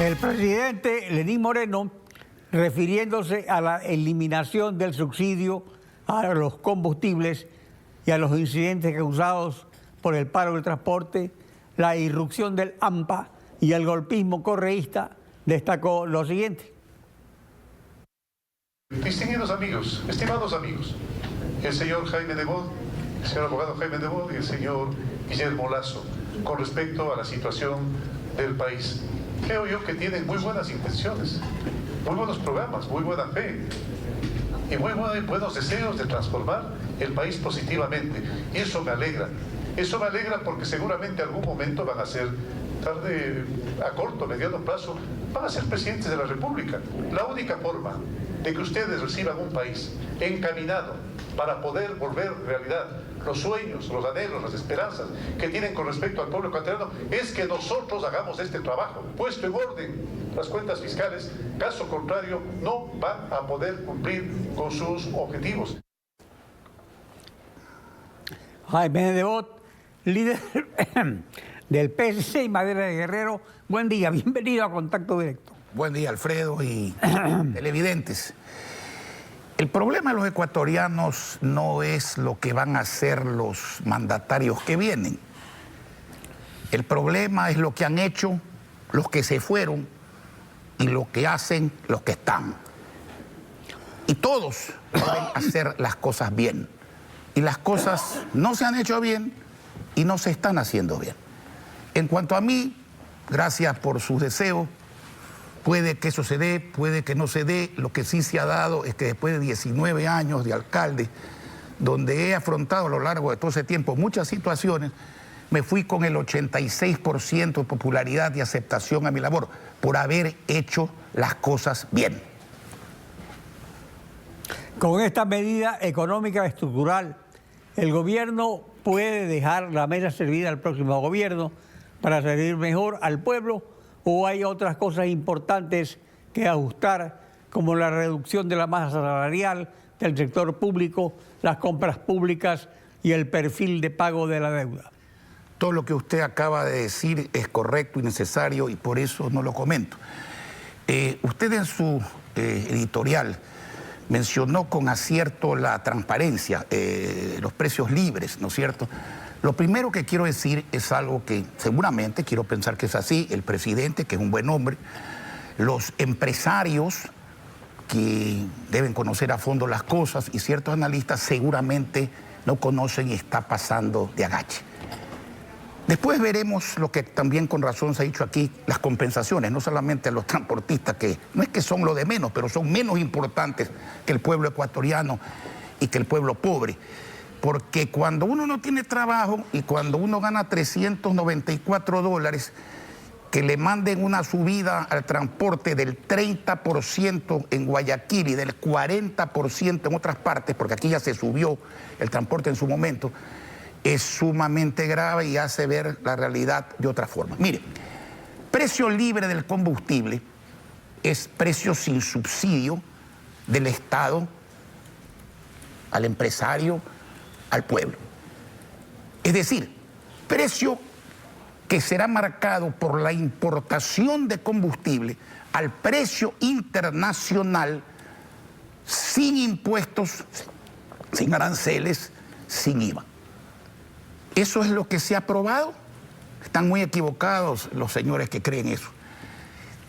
El presidente Lenín Moreno, refiriéndose a la eliminación del subsidio a los combustibles y a los incidentes causados por el paro del transporte, la irrupción del AMPA y el golpismo correísta, destacó lo siguiente. Distinguidos amigos, estimados amigos, el señor Jaime Nebot, el señor abogado Jaime Nebot y el señor Guillermo Lasso, con respecto a la situación del país. Creo yo que tienen muy buenas intenciones, muy buenos programas, muy buena fe y muy buenos deseos de transformar el país positivamente. Y eso me alegra. Eso me alegra porque seguramente algún momento van a ser, tarde, a corto, mediano plazo, van a ser presidentes de la República. La única forma de que ustedes reciban un país encaminado para poder volver realidad los sueños, los anhelos, las esperanzas que tienen con respecto al pueblo ecuatoriano es que nosotros hagamos este trabajo, puesto en orden las cuentas fiscales. Caso contrario, no van a poder cumplir con sus objetivos. Jaime Nebot, líder del PSC y Madera de Guerrero. Buen día, bienvenido a Contacto Directo. Buen día, Alfredo y televidentes. El problema de los ecuatorianos no es lo que van a hacer los mandatarios que vienen. El problema es lo que han hecho los que se fueron y lo que hacen los que están. Y todos deben hacer las cosas bien. Y las cosas no se han hecho bien y no se están haciendo bien. En cuanto a mí, gracias por sus deseos. Puede que eso se dé, puede que no se dé. Lo que sí se ha dado es que después de 19 años de alcalde, donde he afrontado a lo largo de todo ese tiempo muchas situaciones, me fui con el 86% de popularidad y aceptación a mi labor, por haber hecho las cosas bien. Con esta medida económica estructural, el gobierno puede dejar la mesa servida al próximo gobierno para servir mejor al pueblo, o hay otras cosas importantes que ajustar, como la reducción de la masa salarial del sector público, las compras públicas y el perfil de pago de la deuda. Todo lo que usted acaba de decir es correcto y necesario y por eso no lo comento. Usted en su editorial mencionó con acierto la transparencia, los precios libres, ¿no es cierto? Lo primero que quiero decir es algo que seguramente, quiero pensar que es así, el presidente, que es un buen hombre, los empresarios que deben conocer a fondo las cosas y ciertos analistas seguramente no conocen y está pasando de agache. Después veremos lo que también con razón se ha dicho aquí, las compensaciones, no solamente a los transportistas, que no es que son lo de menos, pero son menos importantes que el pueblo ecuatoriano y que el pueblo pobre. Porque cuando uno no tiene trabajo y cuando uno gana $394, que le manden una subida al transporte del 30% en Guayaquil y del 40% en otras partes, porque aquí ya se subió el transporte en su momento, es sumamente grave y hace ver la realidad de otra forma. Mire, precio libre del combustible es precio sin subsidio del Estado al empresario, al pueblo. Es decir, precio que será marcado por la importación de combustible al precio internacional, sin impuestos, sin aranceles, sin IVA. ¿Eso es lo que se ha aprobado? Están muy equivocados los señores que creen eso.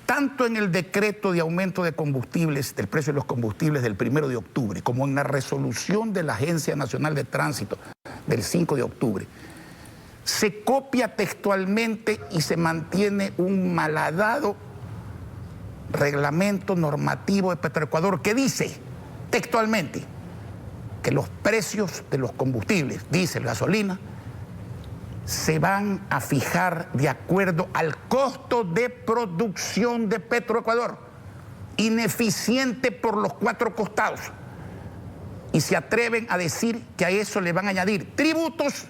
Tanto en el decreto de aumento de combustibles, del precio de los combustibles del 1 de octubre, como en la resolución de la Agencia Nacional de Tránsito del 5 de octubre, se copia textualmente y se mantiene un malhadado reglamento normativo de Petroecuador que dice textualmente que los precios de los combustibles, diésel, gasolina, se van a fijar de acuerdo al costo de producción de Petroecuador, ineficiente por los 4 costados. Y se atreven a decir que a eso le van a añadir tributos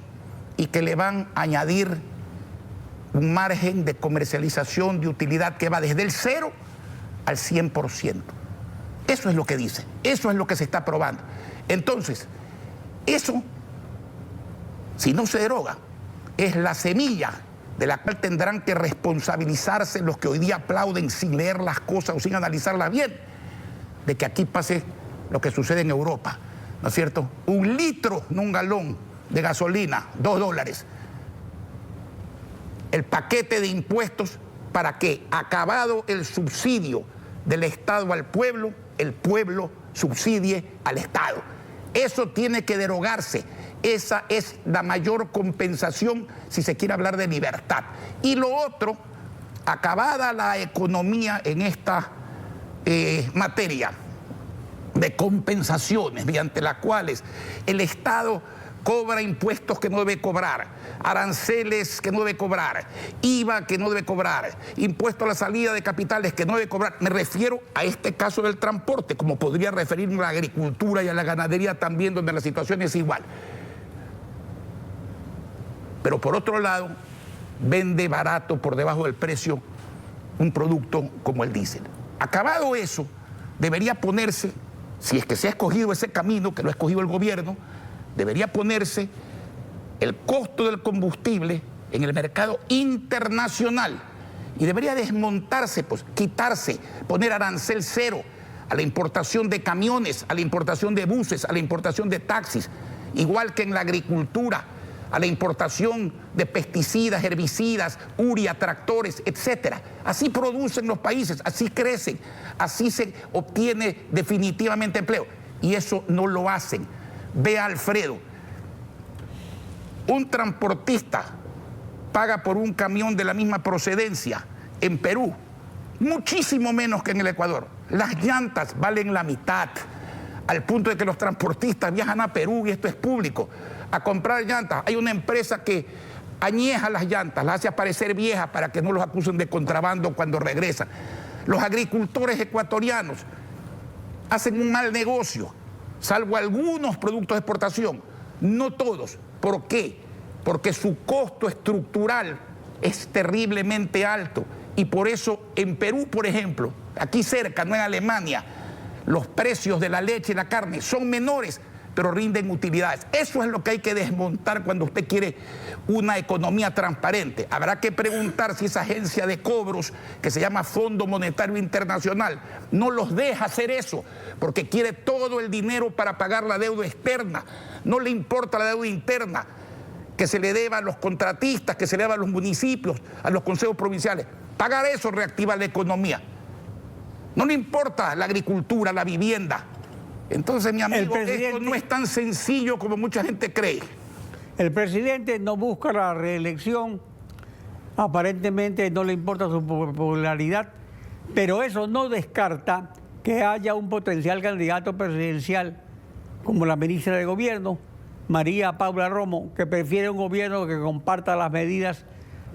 y que le van a añadir un margen de comercialización de utilidad que va desde el 0 al 100%. Eso es lo que dice, eso es lo que se está aprobando. Entonces, eso, si no se deroga, es la semilla de la cual tendrán que responsabilizarse los que hoy día aplauden sin leer las cosas o sin analizarlas bien, de que aquí pase lo que sucede en Europa, ¿no es cierto? 1 litro, no un galón de gasolina, $2. El paquete de impuestos para que, acabado el subsidio del Estado al pueblo, el pueblo subsidie al Estado. Eso tiene que derogarse. Esa es la mayor compensación si se quiere hablar de libertad. Y lo otro, acabada la economía en esta materia de compensaciones mediante las cuales el Estado cobra impuestos que no debe cobrar, aranceles que no debe cobrar, IVA que no debe cobrar, impuesto a la salida de capitales que no debe cobrar. Me refiero a este caso del transporte, como podría referirme a la agricultura y a la ganadería también, donde la situación es igual. Pero por otro lado, vende barato por debajo del precio un producto como el diésel. Acabado eso, debería ponerse, si es que se ha escogido ese camino, que lo ha escogido el gobierno, debería ponerse el costo del combustible en el mercado internacional y debería desmontarse, pues quitarse, poner arancel cero a la importación de camiones, a la importación de buses, a la importación de taxis, igual que en la agricultura, a la importación de pesticidas, herbicidas, urea, tractores, etcétera. Así producen los países, así crecen, así se obtiene definitivamente empleo. Y eso no lo hacen. Vea, Alfredo, un transportista paga por un camión de la misma procedencia en Perú muchísimo menos que en el Ecuador. Las llantas valen la mitad, al punto de que los transportistas viajan a Perú, y esto es público, a comprar llantas. Hay una empresa que añeja las llantas, las hace aparecer viejas para que no los acusen de contrabando cuando regresan. Los agricultores ecuatorianos hacen un mal negocio, salvo algunos productos de exportación, no todos. ¿Por qué? Porque su costo estructural es terriblemente alto. Y por eso en Perú, por ejemplo, aquí cerca, no en Alemania, los precios de la leche y la carne son menores, pero rinden utilidades. Eso es lo que hay que desmontar cuando usted quiere una economía transparente. Habrá que preguntar si esa agencia de cobros, que se llama Fondo Monetario Internacional, no los deja hacer eso, porque quiere todo el dinero para pagar la deuda externa. No le importa la deuda interna que se le deba a los contratistas, que se le deba a los municipios, a los consejos provinciales. Pagar eso reactiva la economía. No le importa la agricultura, la vivienda. Entonces, mi amigo, esto no es tan sencillo como mucha gente cree. El presidente no busca la reelección, aparentemente no le importa su popularidad, pero eso no descarta que haya un potencial candidato presidencial como la ministra de Gobierno, María Paula Romo, que prefiere un gobierno que comparta las medidas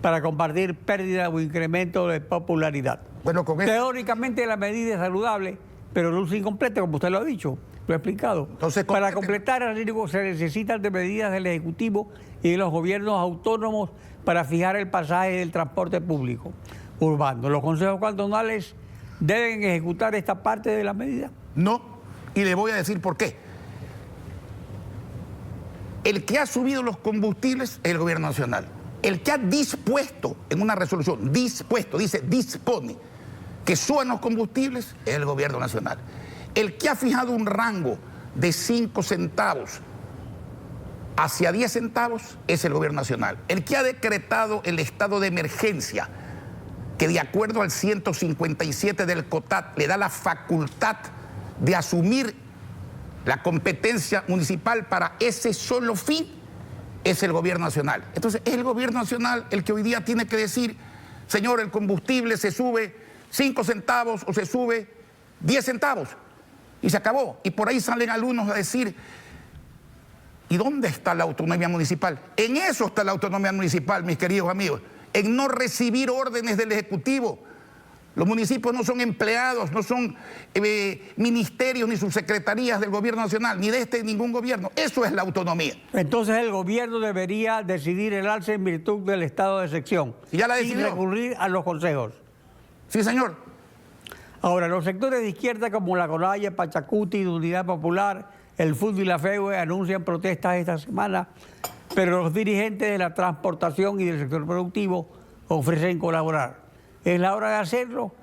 para compartir pérdida o incremento de popularidad. Bueno, teóricamente la medida es saludable, pero luce incompleta, como usted lo ha dicho, lo ha explicado. Entonces, para completar el riesgo se necesitan de medidas del Ejecutivo y de los gobiernos autónomos para fijar el pasaje del transporte público urbano. ¿Los consejos cantonales deben ejecutar esta parte de la medida? No, y le voy a decir por qué. El que ha subido los combustibles es el gobierno nacional. El que ha dispuesto en una resolución, dispuesto, dice dispone, que suban los combustibles es el gobierno nacional. El que ha fijado un rango de 5 centavos hacia 10 centavos es el gobierno nacional. El que ha decretado el estado de emergencia, que de acuerdo al 157 del COTAT le da la facultad de asumir la competencia municipal para ese solo fin, es el gobierno nacional. Entonces, es el gobierno nacional el que hoy día tiene que decir, señor, el combustible se sube 5 centavos o se sube 10 centavos. Y se acabó. Y por ahí salen algunos a decir, ¿y dónde está la autonomía municipal? En eso está la autonomía municipal, mis queridos amigos, en no recibir órdenes del Ejecutivo. Los municipios no son empleados, no son ministerios ni subsecretarías del gobierno nacional, ni de ningún gobierno. Eso es la autonomía. Entonces el gobierno debería decidir el alza en virtud del estado de excepción. ¿Y ya la decidió? Sin recurrir a los consejos. Sí, señor. Ahora, los sectores de izquierda como la Conaya, Pachacuti, Unidad Popular, el FUD y la FEUE anuncian protestas esta semana pero los dirigentes de la transportación y del sector productivo ofrecen colaborar. Es la hora de hacerlo,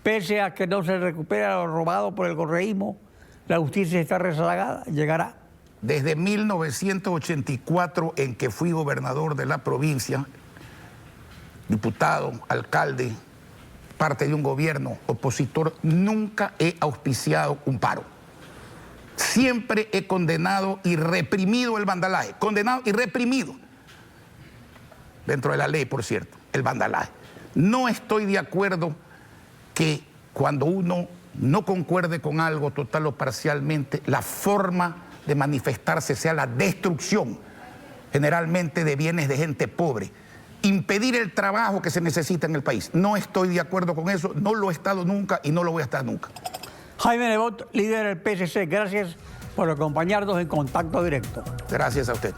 pese a que no se recupera lo robado por el correísmo, la justicia está rezagada, llegará. Desde 1984, en que fui gobernador de la provincia, diputado, alcalde, parte de un gobierno opositor, nunca he auspiciado un paro. Siempre he condenado y reprimido el vandalaje. Condenado y reprimido. Dentro de la ley, por cierto, el vandalaje. No estoy de acuerdo que cuando uno no concuerde con algo total o parcialmente, la forma de manifestarse sea la destrucción, generalmente de bienes de gente pobre. Impedir el trabajo que se necesita en el país. No estoy de acuerdo con eso, no lo he estado nunca y no lo voy a estar nunca. Jaime Nebot, líder del PSC, gracias por acompañarnos en Contacto Directo. Gracias a usted.